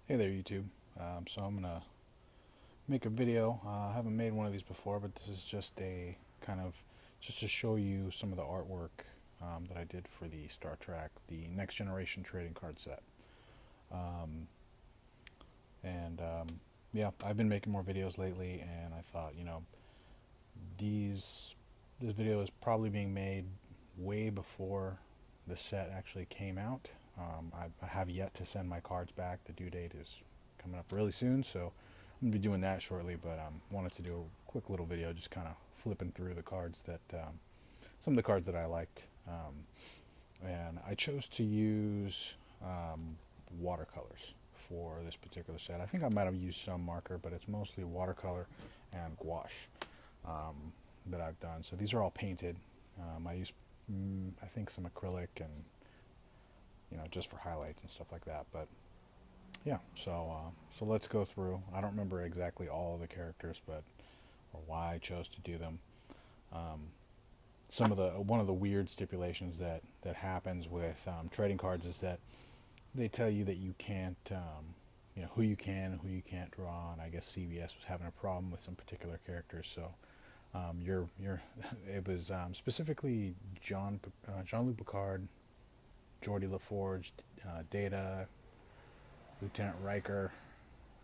Hey there, YouTube. So I'm gonna make a video. I haven't made one of these before, but this is just a kind of just to show you some of the artwork that I did for the Star Trek, the Next Generation trading card set. Um, and yeah, I've been making more videos lately, and I thought, these this video is probably being made way before the set actually came out. I have yet to send my cards back. The due date is coming up really soon, so I'm gonna be doing that shortly. But wanted to do a quick little video, just kind of flipping through the cards that some of the cards that I liked, and I chose to use watercolors for this particular set. I think I might have used some marker, but it's mostly watercolor and gouache that I've done. So these are all painted. I use I think some acrylic and just for highlights and stuff like that. But yeah, so let's go through. I don't remember exactly all of the characters, but or why I chose to do them. Um, some of the one of the weird stipulations that happens with trading cards is that they tell you that you can't, who you can and who you can't draw. And I guess CBS was having a problem with some particular characters, so it was specifically Jean-Luc Picard, Geordie LaForge, Data, Lieutenant Riker,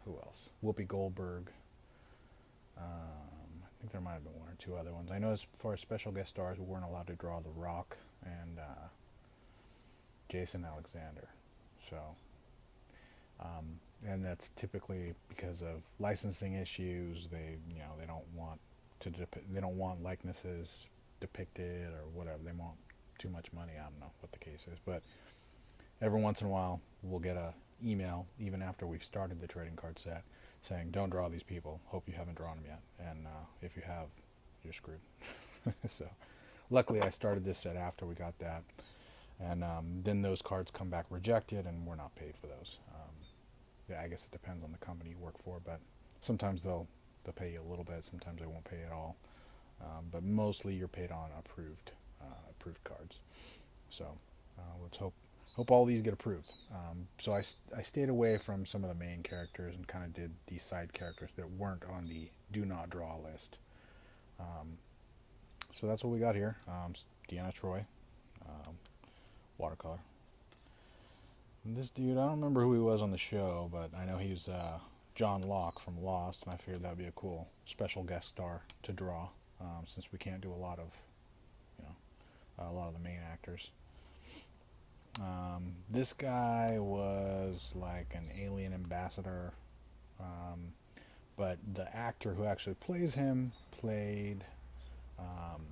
who else? Whoopi Goldberg. I think there might have been one or two other ones. I know as far as special guest stars, we weren't allowed to draw The Rock and Jason Alexander. So, and that's typically because of licensing issues. They don't want they don't want likenesses depicted or whatever. They want too much money. I don't know what the case is, but every once in a while we'll get a email even after we've started the trading card set saying don't draw these people, hope you haven't drawn them yet, and if you have, you're screwed. So luckily I started this set after we got that, and then those cards come back rejected and we're not paid for those. Yeah, I guess it depends on the company you work for, but sometimes they'll pay you a little bit, sometimes they won't pay at all, but mostly you're paid on approved cards. So let's hope all these get approved. So I stayed away from some of the main characters and kind of did the side characters that weren't on the do not draw list. So that's what we got here. Deanna Troi, watercolor. And this dude, I don't remember who he was on the show, but I know he was John Locke from Lost, and I figured that would be a cool special guest star to draw, since we can't do a lot of, a lot of the main actors. This guy was like an alien ambassador, but the actor who actually plays him um,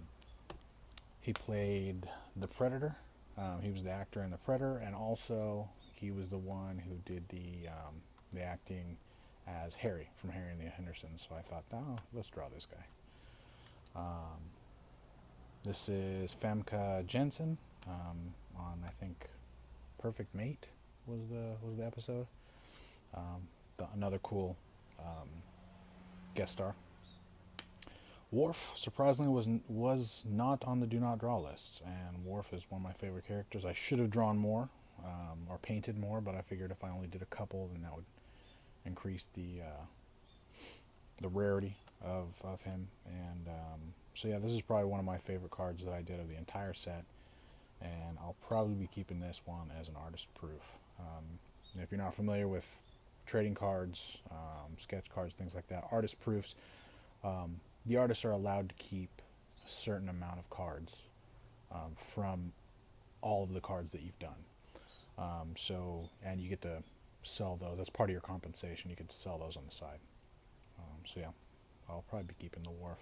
he played the Predator. He was the actor in the Predator, and also he was the one who did the acting as Harry from Harry and the Hendersons. So I thought, oh, let's draw this guy. This is Famke Jensen, on I think Perfect Mate was the episode. Another cool guest star. Worf surprisingly was not on the do not draw list, and Worf is one of my favorite characters. I should have drawn more, or painted more, but I figured if I only did a couple, then that would increase the rarity of him. And so yeah, this is probably one of my favorite cards that I did of the entire set, and I'll probably be keeping this one as an artist proof. If you're not familiar with trading cards, sketch cards, things like that, artist proofs, the artists are allowed to keep a certain amount of cards from all of the cards that you've done. And you get to sell those. That's part of your compensation. You get to sell those on the side. So yeah, I'll probably be keeping the Wharf.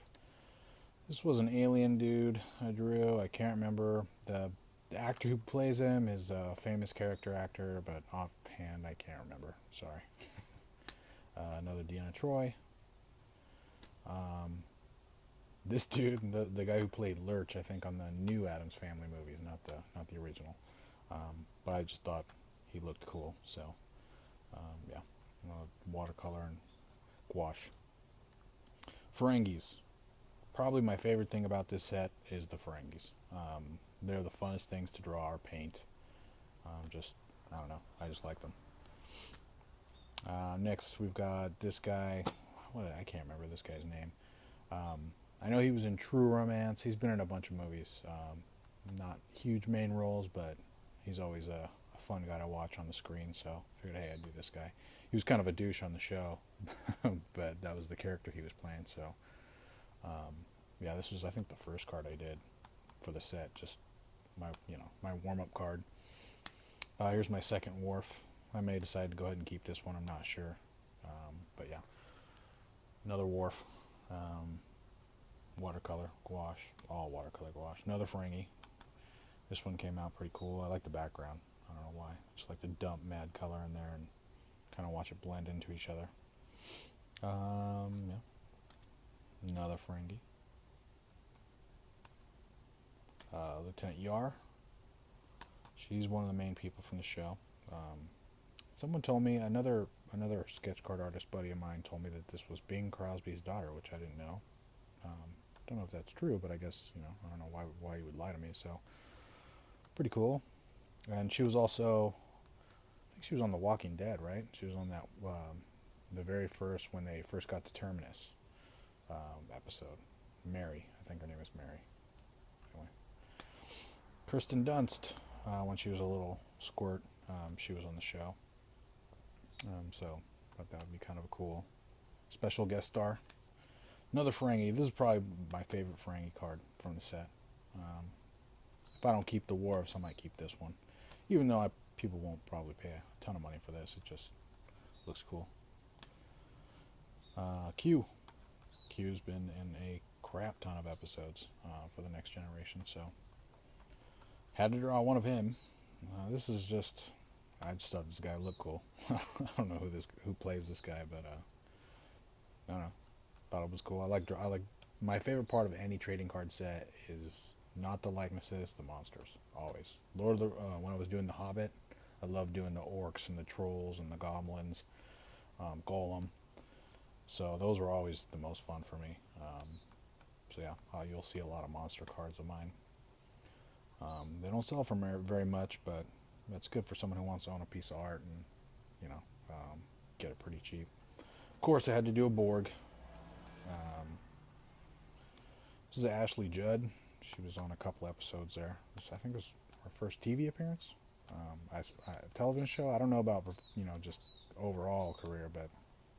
This was an alien dude I drew. I can't remember. The actor who plays him is a famous character actor, but offhand I can't remember. Sorry. Another Deanna Troi. This dude, the guy who played Lurch, I think on the new Addams Family movies, not the original. But I just thought he looked cool, so yeah, watercolor and gouache. Ferengis. Probably my favorite thing about this set is the Ferengis. They're the funnest things to draw or paint. I don't know, I just like them. Next, we've got this guy. I can't remember this guy's name. I know he was in True Romance. He's been in a bunch of movies. Not huge main roles, but he's always a fun guy to watch on the screen. So I figured, hey, I'd do this guy. He was kind of a douche on the show, but that was the character he was playing. So yeah, this was, I think, the first card I did for the set. Just my warm-up card. Here's my second Wharf. I may decide to go ahead and keep this one. I'm not sure, but yeah, another Wharf. Watercolor gouache, all watercolor gouache. Another Ferengi. This one came out pretty cool. I like the background. I don't know why. Just like to dump mad color in there and kind of watch it blend into each other. Yeah. Another Ferengi. Lieutenant Yar. She's one of the main people from the show. Someone told me, another sketch card artist buddy of mine told me that this was Bing Crosby's daughter, which I didn't know. Don't know if that's true, but I guess, I don't know why you would lie to me. So pretty cool. And she was also, I think she was on The Walking Dead, right? She was on that the very first, when they first got to Terminus episode. Mary, I think her name is Mary. Anyway, Kirsten Dunst, when she was a little squirt, she was on the show. So I thought that would be kind of a cool special guest star. Another Ferengi. This is probably my favorite Ferengi card from the set. If I don't keep the Wharves, I might keep this one. Even though people won't probably pay a ton of money for this. It just looks cool. Q. Q's been in a crap ton of episodes for the Next Generation, so had to draw one of him. This is just, I just thought this guy looked cool. I don't know who plays this guy, but I don't know. Thought it was cool. I like my favorite part of any trading card set is not the likenesses, the monsters. Always. When I was doing the Hobbit, I loved doing the orcs and the trolls and the goblins, Golem. So those were always the most fun for me. So yeah, you'll see a lot of monster cards of mine. They don't sell for very much, but that's good for someone who wants to own a piece of art and get it pretty cheap. Of course, I had to do a Borg. This is Ashley Judd. She was on a couple episodes there. This, I think, was her first TV appearance. Television show. I don't know about just overall career, but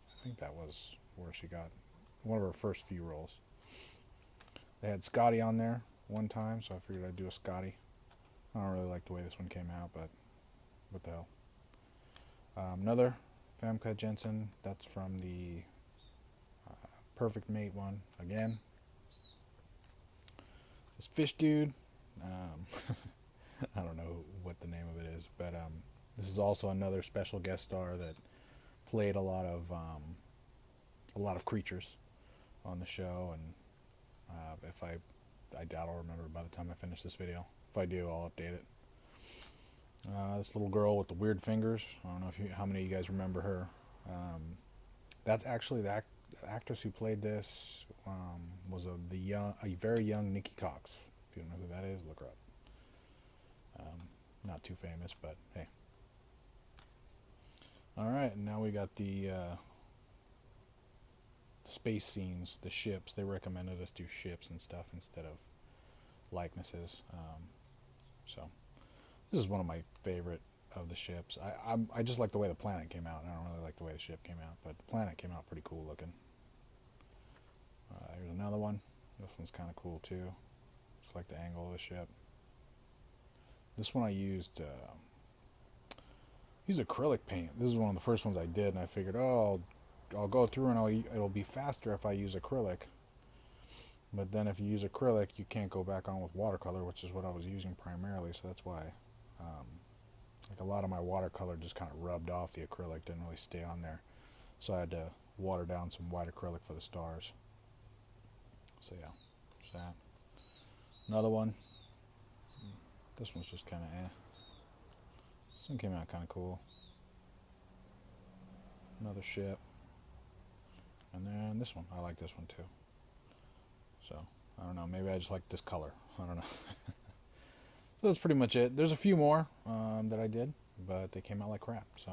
I think that was where she got one of her first few roles. They had Scotty on there one time, so I figured I'd do a Scotty. I don't really like the way this one came out, but what the hell. Another Famke Jensen. That's from the Perfect Mate one again. This fish dude, I don't know what the name of it is, but this is also another special guest star that played a lot of creatures on the show, and if I doubt I'll remember by the time I finish this video. If I do, I'll update it. This little girl with the weird fingers. I don't know how many of you guys remember her. That's actually the actress who played this. Was a very young Nikki Cox. If you don't know who that is, look her up. Not too famous, but hey. Alright, now we got the space scenes, the ships. They recommended us do ships and stuff instead of likenesses. So this is one of my favorite of the ships. I just like the way the planet came out. I don't really like the way the ship came out, but the planet came out pretty cool looking. Here's another one. This one's kind of cool too. Just like the angle of the ship. This one I used acrylic paint. This is one of the first ones I did, and I figured, oh, I'll go through and it'll be faster if I use acrylic. But then if you use acrylic, you can't go back on with watercolor, which is what I was using primarily. So that's why, like a lot of my watercolor just kind of rubbed off the acrylic, didn't really stay on there. So I had to water down some white acrylic for the stars. So yeah, there's that. Another one. This one's just kind of eh. This one came out kind of cool. Another ship. And then this one. I like this one too. So, I don't know. Maybe I just like this color. I don't know. So that's pretty much it. There's a few more that I did, but they came out like crap. So,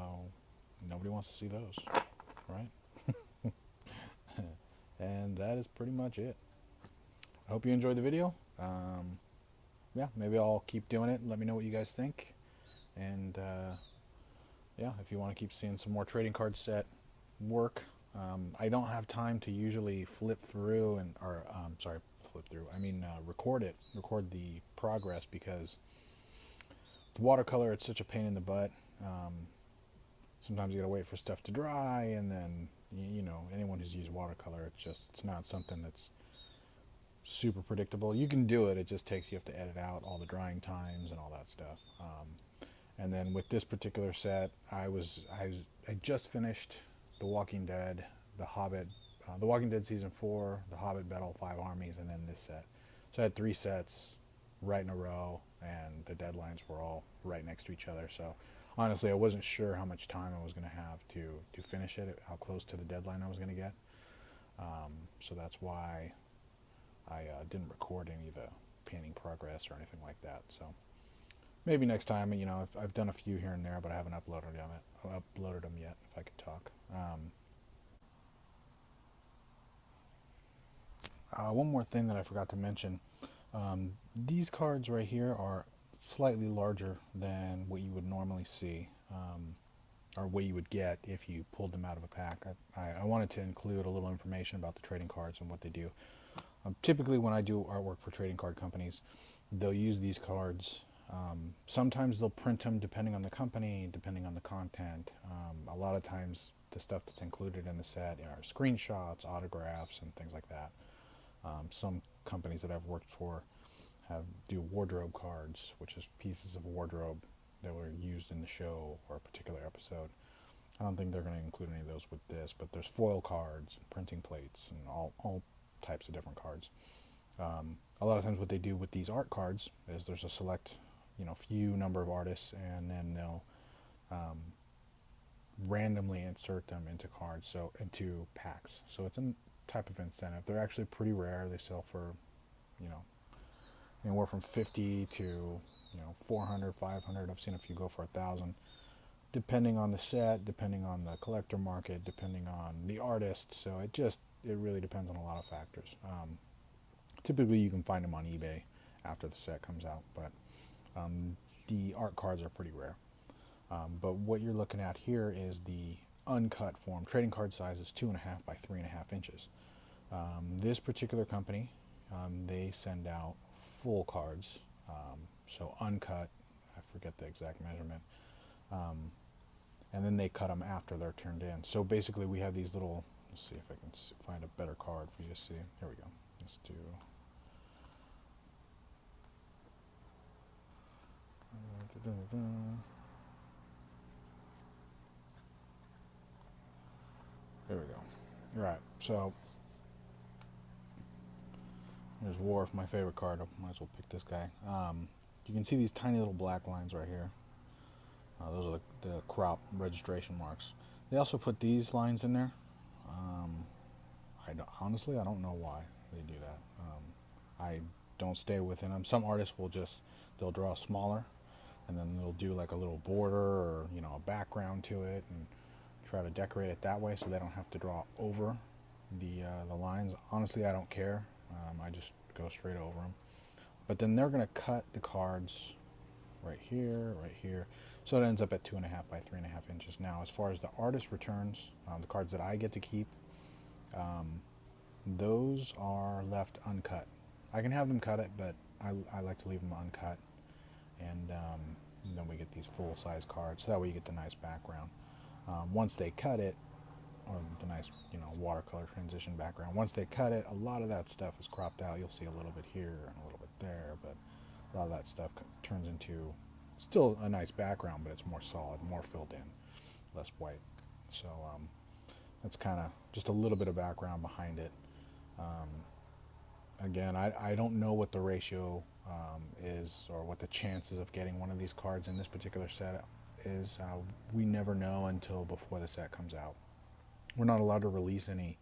nobody wants to see those, right? And that is pretty much it. I hope you enjoyed the video. Yeah, maybe I'll keep doing it. Let me know what you guys think. And yeah, if you want to keep seeing some more trading card set work, I don't have time to usually flip through record the progress, because the watercolor, it's such a pain in the butt. Sometimes you gotta wait for stuff to dry, and then you know, anyone who's used watercolor, it's not something that's super predictable. You can do it, it just takes, you have to edit out all the drying times and all that stuff. And then with this particular set, I just finished The Walking Dead, The Hobbit, The Walking Dead Season 4, The Hobbit Battle of Five Armies, and then this set. So I had 3 sets right in a row, and the deadlines were all right next to each other. So honestly, I wasn't sure how much time I was going to have to finish it, how close to the deadline I was going to get. So that's why I didn't record any of the painting progress or anything like that. So maybe next time, you know, I've done a few here and there, but I haven't uploaded them yet, if I could talk. One more thing that I forgot to mention. These cards right here are slightly larger than what you would normally see, or what you would get if you pulled them out of a pack. I wanted to include a little information about the trading cards and what they do. Typically when I do artwork for trading card companies, they'll use these cards. Sometimes they'll print them depending on the company, depending on the content. A lot of times the stuff that's included in the set are screenshots, autographs, and things like that. Some companies that I've worked for do wardrobe cards, which is pieces of wardrobe that were used in the show or a particular episode. I don't think they're going to include any of those with this, but there's foil cards, and printing plates, and all types of different cards. A lot of times what they do with these art cards is there's a select, few number of artists, and then they'll randomly insert them into packs. So it's a type of incentive. They're actually pretty rare. They sell for, anywhere from 50 to 400, 500. I've seen a few go for 1,000, depending on the set, depending on the collector market, depending on the artist. So it really depends on a lot of factors. Typically you can find them on eBay after the set comes out, but the art cards are pretty rare. But what you're looking at here is the uncut form. Trading card size is 2.5 by 3.5 inches. This particular company, they send out full cards, so uncut, I forget the exact measurement, and then they cut them after they're turned in. So basically we have these little, let's see if I can find a better card for you to see. Here we go. Let's do, there we go. Right, so here's Wharf, my favorite card. I might as well pick this guy. You can see these tiny little black lines right here. Those are the crop registration marks. They also put these lines in there. Honestly, I don't know why they do that. I don't stay within them. Some artists they'll draw smaller, and then they'll do like a little border or a background to it, and try to decorate it that way so they don't have to draw over the lines. Honestly, I don't care. I just go straight over them. But then they're going to cut the cards right here, so it ends up at 2.5 by 3.5 inches. Now, as far as the artist returns, the cards that I get to keep, those are left uncut. I can have them cut it, but I like to leave them uncut, and then we get these full-size cards, so that way you get the nice background. Once they cut it, or the nice, watercolor transition background. Once they cut it, a lot of that stuff is cropped out. You'll see a little bit here and a little bit there, but a lot of that stuff turns into still a nice background, but it's more solid, more filled in, less white. So that's kind of just a little bit of background behind it. Again, I don't know what the ratio is, or what the chances of getting one of these cards in this particular set is. We never know until before the set comes out. We're not allowed to release any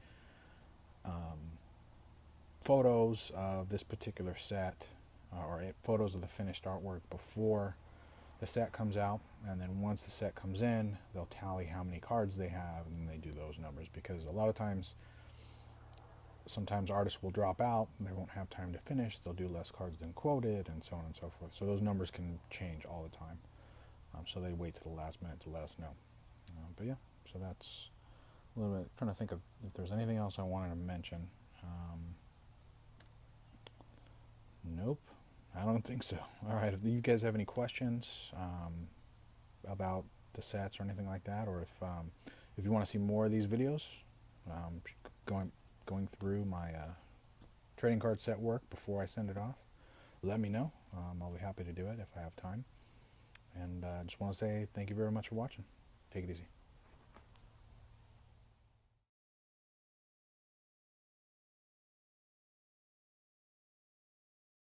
photos of this particular set, or photos of the finished artwork before the set comes out, and then once the set comes in, they'll tally how many cards they have, and they do those numbers, because a lot of times, sometimes artists will drop out, and they won't have time to finish, they'll do less cards than quoted, and so on and so forth. So those numbers can change all the time. So they wait to the last minute to let us know. But yeah, so that's a little bit, trying to think of if there's anything else I wanted to mention. Nope, I don't think so. All right, if you guys have any questions about the sets or anything like that, or if you want to see more of these videos, going through my trading card set work before I send it off, let me know. I'll be happy to do it if I have time. And I just want to say thank you very much for watching. Take it easy.